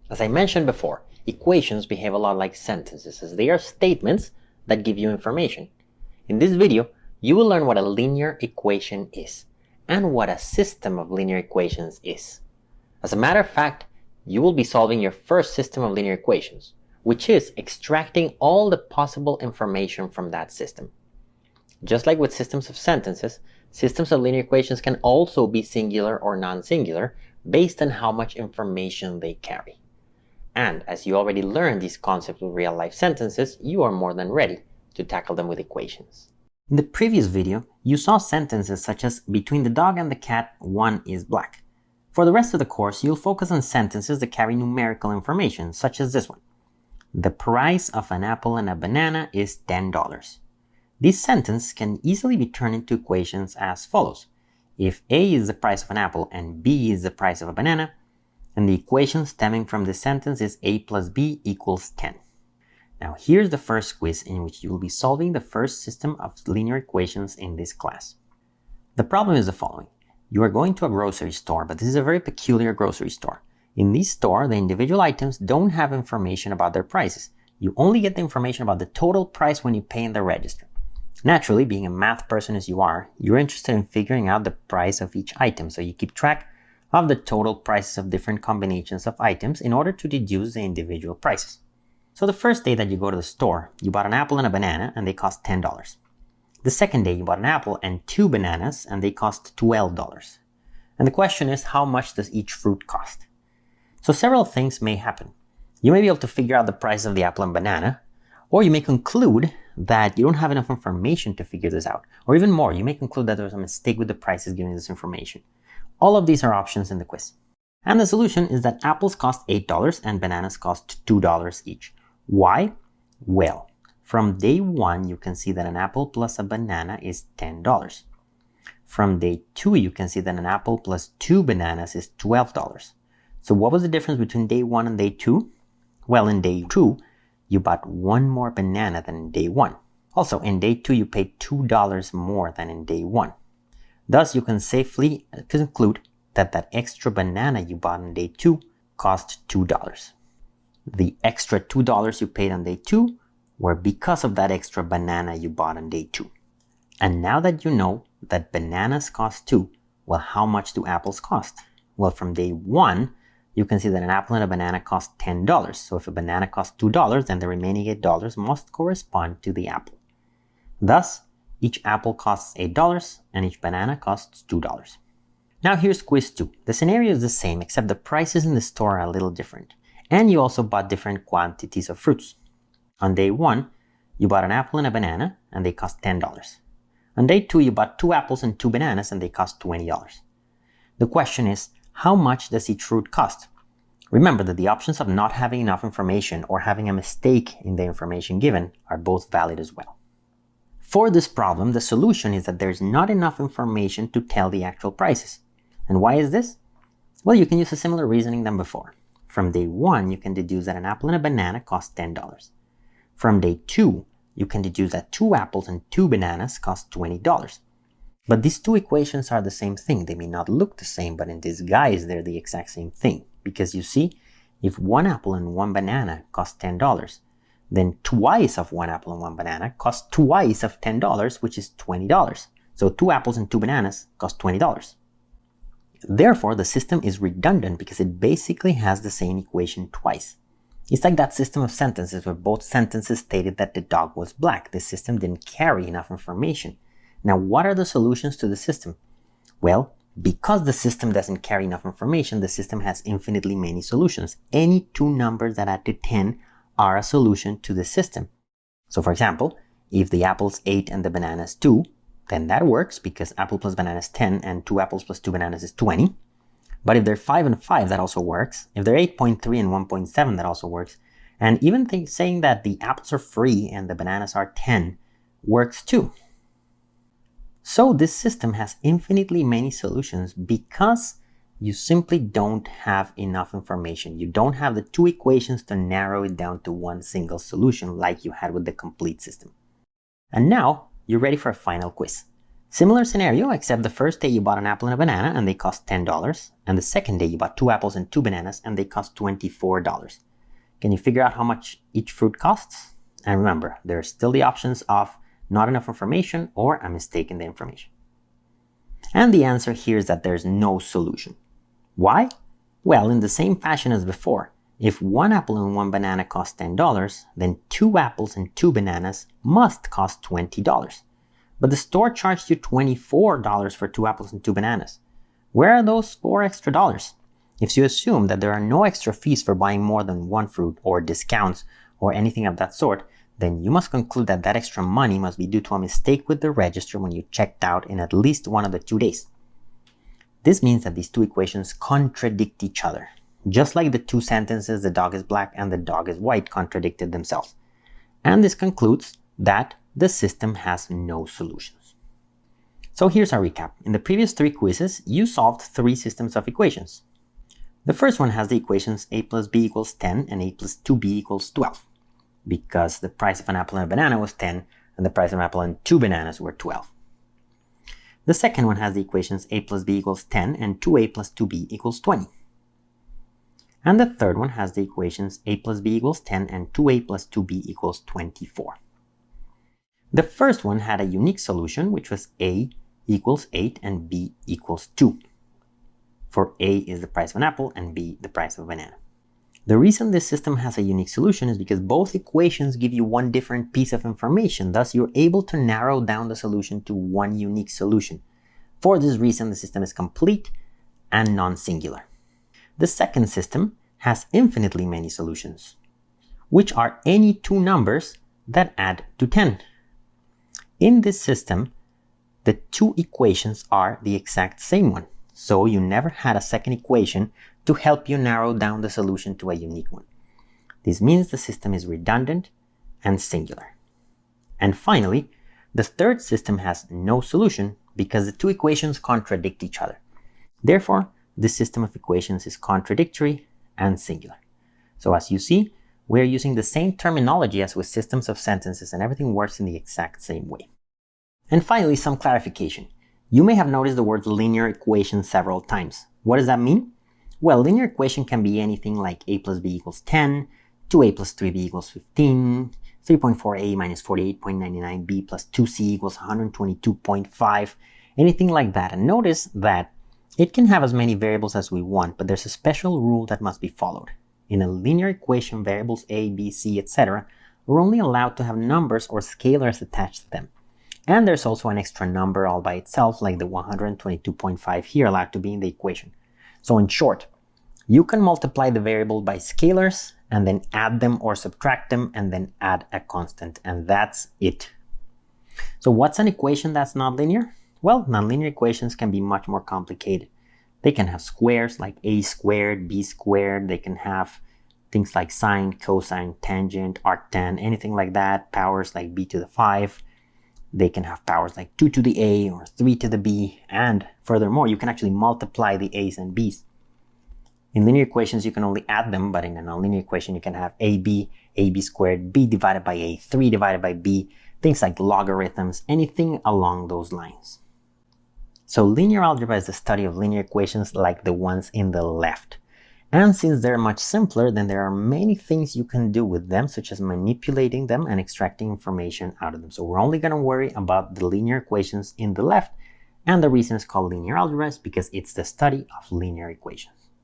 As I mentioned before, equations behave a lot like sentences, as they are statements that give you information. In this video, you will learn what a linear equation is, and what a system of linear equations is. As a matter of fact, you will be solving your first system of linear equations, which is extracting all the possible information from that system. Just like with systems of sentences, systems of linear equations can also be singular or non-singular based on how much information they carry. And as you already learned these concepts with real-life sentences, you are more than ready to tackle them with equations. In the previous video, you saw sentences such as, between the dog and the cat, one is black. For the rest of the course, you'll focus on sentences that carry numerical information, such as this one. The price of an apple and a banana is $10. This sentence can easily be turned into equations as follows. If A is the price of an apple and B is the price of a banana, and the equation stemming from this sentence is A plus B equals 10. Now here's the first quiz in which you will be solving the first system of linear equations in this class. The problem is the following. You are going to a grocery store, but this is a very peculiar grocery store. In this store, the individual items don't have information about their prices. You only get the information about the total price when you pay in the register. Naturally, being a math person as you are, you're interested in figuring out the price of each item, so you keep track of the total prices of different combinations of items in order to deduce the individual prices. So the first day that you go to the store, you bought an apple and a banana and they cost $10. The second day you bought an apple and 2 bananas and they cost $12. And the question is, how much does each fruit cost? So several things may happen. You may be able to figure out the price of the apple and banana, or you may conclude that you don't have enough information to figure this out. Or even more, you may conclude that there's a mistake with the prices given this information. All of these are options in the quiz. And the solution is that apples cost $8 and bananas cost $2 each. Why? Well, from day 1, you can see that an apple plus a banana is $10. From day 2, you can see that an apple plus 2 bananas is $12. So what was the difference between day 1 and day 2? Well, in day 2, you bought 1 more banana than in day 1. Also, in day 2, you paid $2 more than in day 1. Thus, you can safely conclude that that extra banana you bought on day 2 cost $2. The extra $2 you paid on day 2 were because of that extra banana you bought on day 2. And now that you know that bananas cost 2, well, how much do apples cost? Well, from day 1, you can see that an apple and a banana cost $10. So if a banana costs $2, then the remaining $8 must correspond to the apple. Thus, each apple costs $8 and each banana costs $2. Now here's quiz 2. The scenario is the same, except the prices in the store are a little different. And you also bought different quantities of fruits. On day 1, you bought an apple and a banana and they cost $10. On day 2, you bought 2 apples and 2 bananas and they cost $20. The question is, how much does each fruit cost? Remember that the options of not having enough information or having a mistake in the information given are both valid as well. For this problem, the solution is that there's not enough information to tell the actual prices. And why is this? Well, you can use a similar reasoning than before. From day 1, you can deduce that an apple and a banana cost $10. From day 2, you can deduce that 2 apples and 2 bananas cost $20. But these two equations are the same thing. They may not look the same, but in disguise, they're the exact same thing. Because you see, if 1 apple and 1 banana cost $10, then twice of 1 apple and 1 banana cost twice of $10, which is $20. So 2 apples and 2 bananas cost $20. Therefore, the system is redundant because it basically has the same equation twice. It's like that system of sentences where both sentences stated that the dog was black. The system didn't carry enough information. Now, what are the solutions to the system? Well, because the system doesn't carry enough information, the system has infinitely many solutions. Any 2 numbers that add to 10 are a solution to the system. So for example, if the apple's 8 and the banana is 2, then that works because apple plus banana is 10 and 2 apples plus 2 bananas is 20. But if they're 5 and 5, that also works. If they're 8.3 and 1.7, that also works. And even saying that the apples are free and the bananas are 10 works too. So this system has infinitely many solutions because you simply don't have enough information. You don't have the 2 equations to narrow it down to one single solution like you had with the complete system. And now you're ready for a final quiz. Similar scenario, except the first day you bought an apple and a banana and they cost $10, and the second day you bought 2 apples and 2 bananas and they cost $24. Can you figure out how much each fruit costs? And remember, there are still the options of not enough information or a mistake in the information. And the answer here is that there's no solution. Why? Well, in the same fashion as before, if 1 apple and 1 banana cost $10, then 2 apples and 2 bananas must cost $20. But the store charged you $24 for 2 apples and 2 bananas. Where are those 4 extra dollars? If you assume that there are no extra fees for buying more than one fruit or discounts or anything of that sort, then you must conclude that that extra money must be due to a mistake with the register when you checked out in at least one of the 2 days. This means that these two equations contradict each other, just like the 2 sentences "the dog is black" and "the dog is white" contradicted themselves. And this concludes that the system has no solutions. So here's our recap. In the previous 3 quizzes, you solved 3 systems of equations. The first one has the equations a plus b equals 10 and a plus 2b equals 12, because the price of an apple and a banana was 10 and the price of an apple and 2 bananas were 12. The second one has the equations a plus b equals 10 and 2a plus 2b equals 20. And the third one has the equations a plus b equals 10 and 2a plus 2b equals 24. The first one had a unique solution, which was a equals 8 and b equals 2. For a is the price of an apple and b the price of a banana. The reason this system has a unique solution is because both equations give you one different piece of information, thus you're able to narrow down the solution to one unique solution. For this reason, the system is complete and non-singular. The second system has infinitely many solutions, which are any 2 numbers that add to 10. In this system, the 2 equations are the exact same one, so you never had a second equation to help you narrow down the solution to a unique one. This means the system is redundant and singular. And finally, the third system has no solution because the 2 equations contradict each other. Therefore, this system of equations is contradictory and singular. So as you see, we're using the same terminology as with systems of sentences, and everything works in the exact same way. And finally, some clarification. You may have noticed the word linear equation several times. What does that mean? Well, linear equation can be anything like a plus b equals 10, 2a plus 3b equals 15, 3.4a minus 48.99b plus 2c equals 122.5, anything like that. And notice that it can have as many variables as we want, but there's a special rule that must be followed. In a linear equation, variables a, b, c, etc. are only allowed to have numbers or scalars attached to them. And there's also an extra number all by itself, like the 122.5 here, allowed to be in the equation. So in short, you can multiply the variable by scalars and then add them or subtract them and then add a constant, and that's it. So what's an equation that's not linear? Well, nonlinear equations can be much more complicated. They can have squares like a squared, b squared. They can have things like sine, cosine, tangent, arctan, anything like that. Powers like b to the 5. They can have powers like 2 to the a or 3 to the b. And furthermore, you can actually multiply the a's and b's. In linear equations, you can only add them, but in a nonlinear equation, you can have ab squared, b divided by a, 3 divided by b, things like logarithms, anything along those lines. So linear algebra is the study of linear equations like the ones in the left. And since they're much simpler, then there are many things you can do with them, such as manipulating them and extracting information out of them. So we're only going to worry about the linear equations in the left, and the reason it's called linear algebra is because it's the study of linear equations.